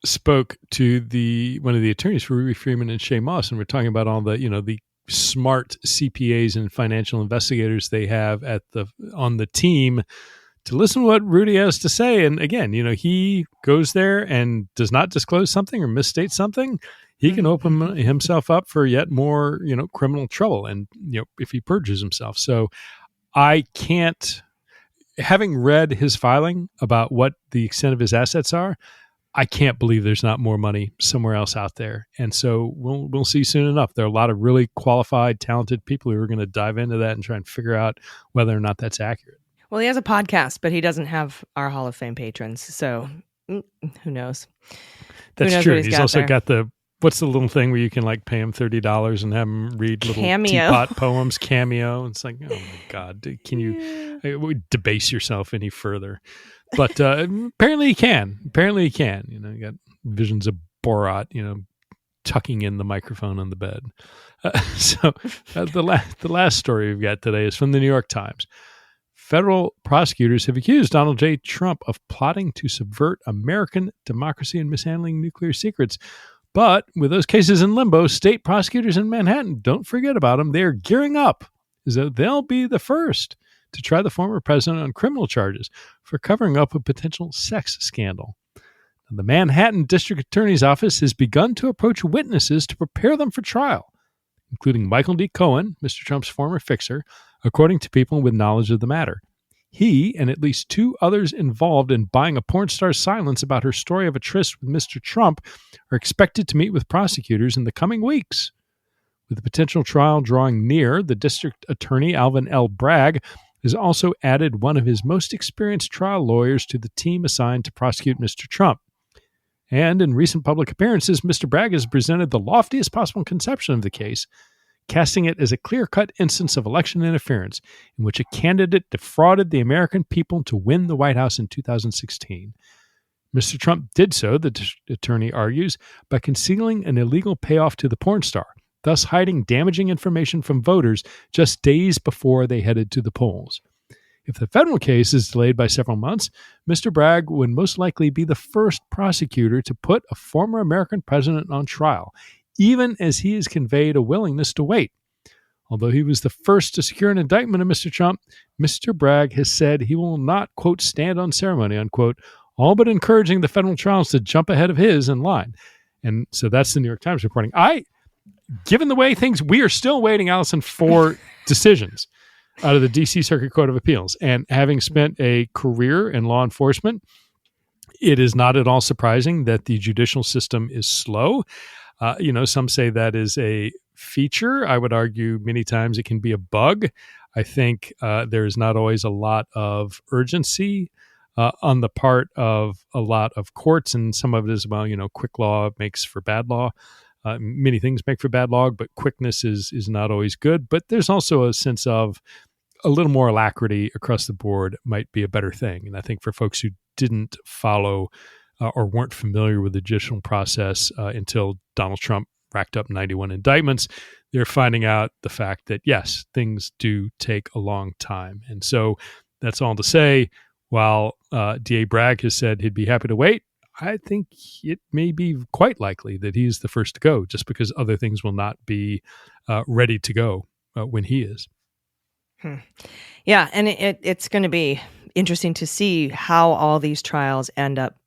spoke to one of the attorneys for Ruby Freeman and Shea Moss, and we're talking about all the, the smart CPAs and financial investigators they have on the team to listen to what Rudy has to say. And again, he goes there and does not disclose something or misstate something. He can open himself up for yet more, criminal trouble, and if he purges himself. So I can't, having read his filing about what the extent of his assets are, I can't believe there's not more money somewhere else out there. And so we'll see soon enough. There are a lot of really qualified, talented people who are going to dive into that and try and figure out whether or not that's accurate. Well, he has a podcast, but he doesn't have our Hall of Fame patrons. So who knows? That's true. He's also got what's the little thing where you can pay him $30 and have him read little teapot poems, Cameo? It's like, oh my God, can you debase yourself any further? But apparently he can. You got visions of Borat, tucking in the microphone on the bed. The last story we've got today is from the New York Times. Federal prosecutors have accused Donald J. Trump of plotting to subvert American democracy and mishandling nuclear secrets. But with those cases in limbo, state prosecutors in Manhattan, don't forget about them. They're gearing up as though they'll be the first to try the former president on criminal charges for covering up a potential sex scandal. And the Manhattan District Attorney's Office has begun to approach witnesses to prepare them for trial, including Michael D. Cohen, Mr. Trump's former fixer, according to people with knowledge of the matter. He and at least two others involved in buying a porn star's silence about her story of a tryst with Mr. Trump are expected to meet with prosecutors in the coming weeks. With the potential trial drawing near, the district attorney, Alvin L. Bragg, has also added one of his most experienced trial lawyers to the team assigned to prosecute Mr. Trump. And in recent public appearances, Mr. Bragg has presented the loftiest possible conception of the case, casting it as a clear-cut instance of election interference in which a candidate defrauded the American people to win the White House in 2016. Mr. Trump did so, the attorney argues, by concealing an illegal payoff to the porn star, thus hiding damaging information from voters just days before they headed to the polls. If the federal case is delayed by several months, Mr. Bragg would most likely be the first prosecutor to put a former American president on trial, even as he has conveyed a willingness to wait. Although he was the first to secure an indictment of Mr. Trump, Mr. Bragg has said he will not, quote, stand on ceremony, unquote, all but encouraging the federal trials to jump ahead of his in line. And so that's the New York Times reporting. Given the way we are still waiting, Allison, for decisions out of the D.C. Circuit Court of Appeals. And having spent a career in law enforcement, it is not at all surprising that the judicial system is slow. Some say that is a feature. I would argue many times it can be a bug. I think there's not always a lot of urgency on the part of a lot of courts, and some of it is, quick law makes for bad law. Many things make for bad law, but quickness is not always good. But there's also a sense of a little more alacrity across the board might be a better thing. And I think for folks who didn't follow or weren't familiar with the judicial process until Donald Trump racked up 91 indictments, they're finding out the fact that, yes, things do take a long time. And so that's all to say, while D.A. Bragg has said he'd be happy to wait, I think it may be quite likely that he's the first to go, just because other things will not be ready to go when he is. Yeah, and it's going to be interesting to see how all these trials end up,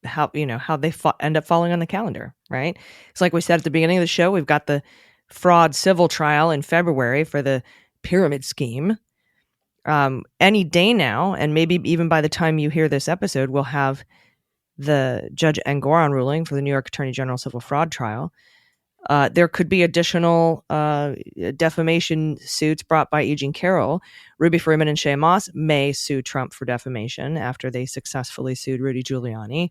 how they end up falling on the calendar, right? It's like we said at the beginning of the show, we've got the fraud civil trial in February for the pyramid scheme. Any day now, and maybe even by the time you hear this episode, we'll have the Judge Engoron ruling for the New York Attorney General civil fraud trial. There could be additional defamation suits brought by E. Jean Carroll. Ruby Freeman and Shea Moss may sue Trump for defamation after they successfully sued Rudy Giuliani.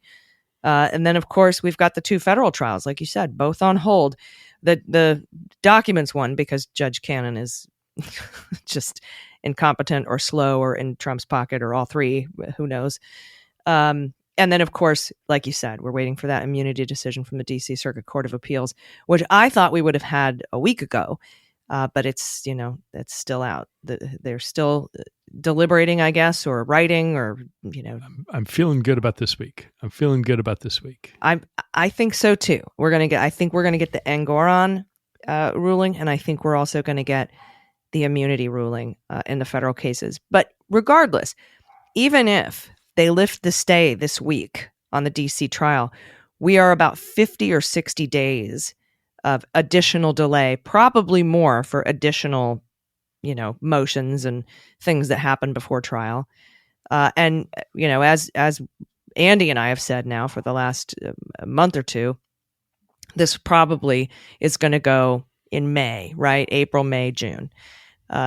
And then, of course, we've got the two federal trials, like you said, both on hold. The documents one, because Judge Cannon is just incompetent or slow or in Trump's pocket or all three. Who knows? And then, of course, like you said, we're waiting for that immunity decision from the D.C. Circuit Court of Appeals, which I thought we would have had a week ago. But it's still out. They're still deliberating, I guess, or writing, or I'm feeling good about this week. I think so too. I think we're gonna get the Engoron ruling, and I think we're also going to get the immunity ruling in the federal cases. But regardless, even if they lift the stay this week on the DC trial, we are about 50 or 60 days of additional delay, probably more for additional, motions and things that happen before trial. And, as Andy and I have said now for the last month or two, this probably is going to go in May, right? April, May, June.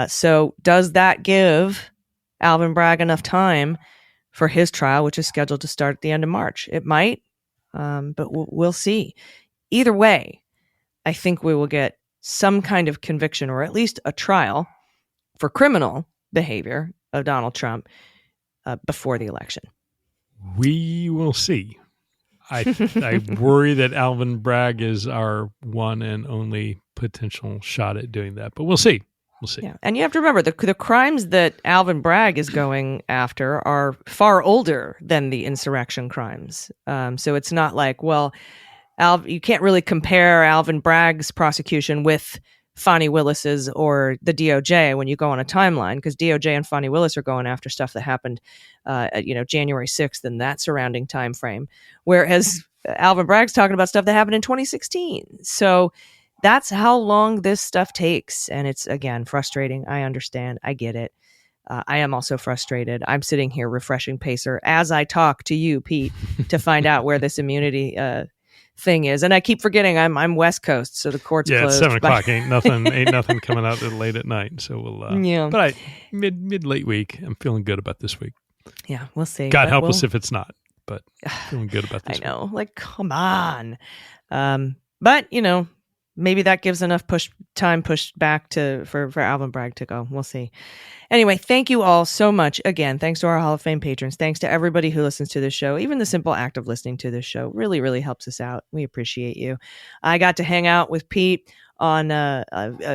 So does that give Alvin Bragg enough time for his trial, which is scheduled to start at the end of March? It might, but we'll see. Either way, I think we will get some kind of conviction, or at least a trial for criminal behavior of Donald Trump before the election. We will see. I worry that Alvin Bragg is our one and only potential shot at doing that, but we'll see. Yeah, and you have to remember the crimes that Alvin Bragg is going after are far older than the insurrection crimes. So it's not like, you can't really compare Alvin Bragg's prosecution with Fani Willis's or the DOJ when you go on a timeline, because DOJ and Fani Willis are going after stuff that happened, January 6th and that surrounding time frame, whereas Alvin Bragg's talking about stuff that happened in 2016. So that's how long this stuff takes. And it's, again, frustrating. I understand. I get it. I am also frustrated. I'm sitting here refreshing Pacer as I talk to you, Pete, to find out where this immunity thing is. And I keep forgetting I'm West Coast, so the court's closed. It's 7 o'clock. Ain't nothing coming out late at night. So we'll, but mid late week, I'm feeling good about this week. Yeah, we'll see. God help us if it's not, but feeling good about this I know, week. Come on. But, maybe that gives enough pushed back for Alvin Bragg to go. We'll see. Anyway, thank you all so much. Again, thanks to our Hall of Fame patrons. Thanks to everybody who listens to this show. Even the simple act of listening to this show really, really helps us out. We appreciate you. I got to hang out with Pete on a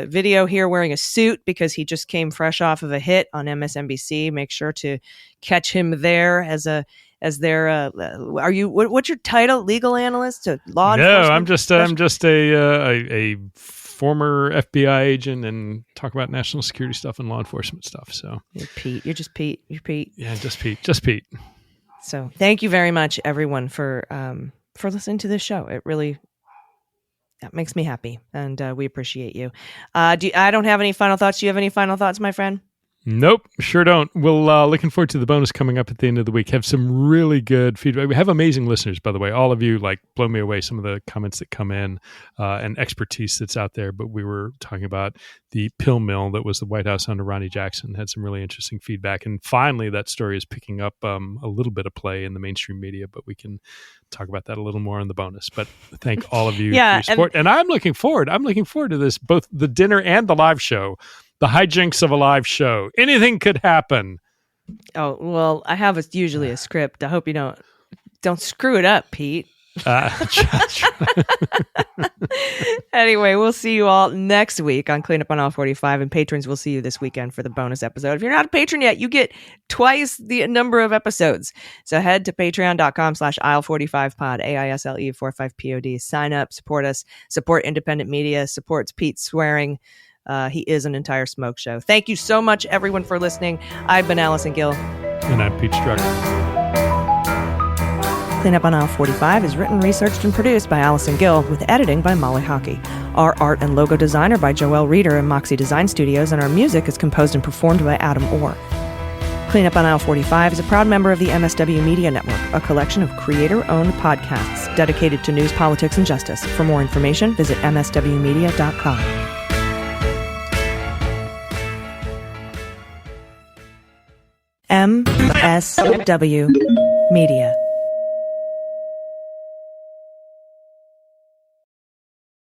video here wearing a suit because he just came fresh off of a hit on MSNBC. Make sure to catch him there as their what's your title? Legal analyst? Law enforcement? No, I'm just a former FBI agent and talk about national security stuff and law enforcement stuff. So you're Pete. You're just Pete. You're Pete. Yeah, just Pete. So thank you very much, everyone, for listening to this show. It really makes me happy, and we appreciate you. I don't have any final thoughts. Do you have any final thoughts, my friend? Nope, sure don't. We'll looking forward to the bonus coming up at the end of the week. Have some really good feedback. We have amazing listeners, by the way. All of you blow me away. Some of the comments that come in and expertise that's out there. But we were talking about the pill mill that was the White House under Ronnie Jackson. Had some really interesting feedback, and finally that story is picking up a little bit of play in the mainstream media. But we can talk about that a little more in the bonus. But thank all of you for your support, and I'm looking forward to this, both the dinner and the live show. The hijinks of a live show. Anything could happen. Oh, well, I have usually a script. I hope you don't screw it up, Pete. Anyway, we'll see you all next week on Cleanup on Aisle 45, and patrons will see you this weekend for the bonus episode. If you're not a patron yet, you get twice the number of episodes. So head to patreon.com/aisle45pod, AISLE45POD. Sign up, support us, support independent media, supports Pete swearing. He is an entire smoke show. Thank you so much, everyone, for listening. I've been Allison Gill. And I'm Pete Strucker. Cleanup on Aisle 45 is written, researched, and produced by Allison Gill, with editing by Molly Hockey. Our art and logo design are by Joelle Reeder and Moxie Design Studios, and our music is composed and performed by Adam Orr. Cleanup on Aisle 45 is a proud member of the MSW Media Network, a collection of creator-owned podcasts dedicated to news, politics, and justice. For more information, visit mswmedia.com. MSW Media.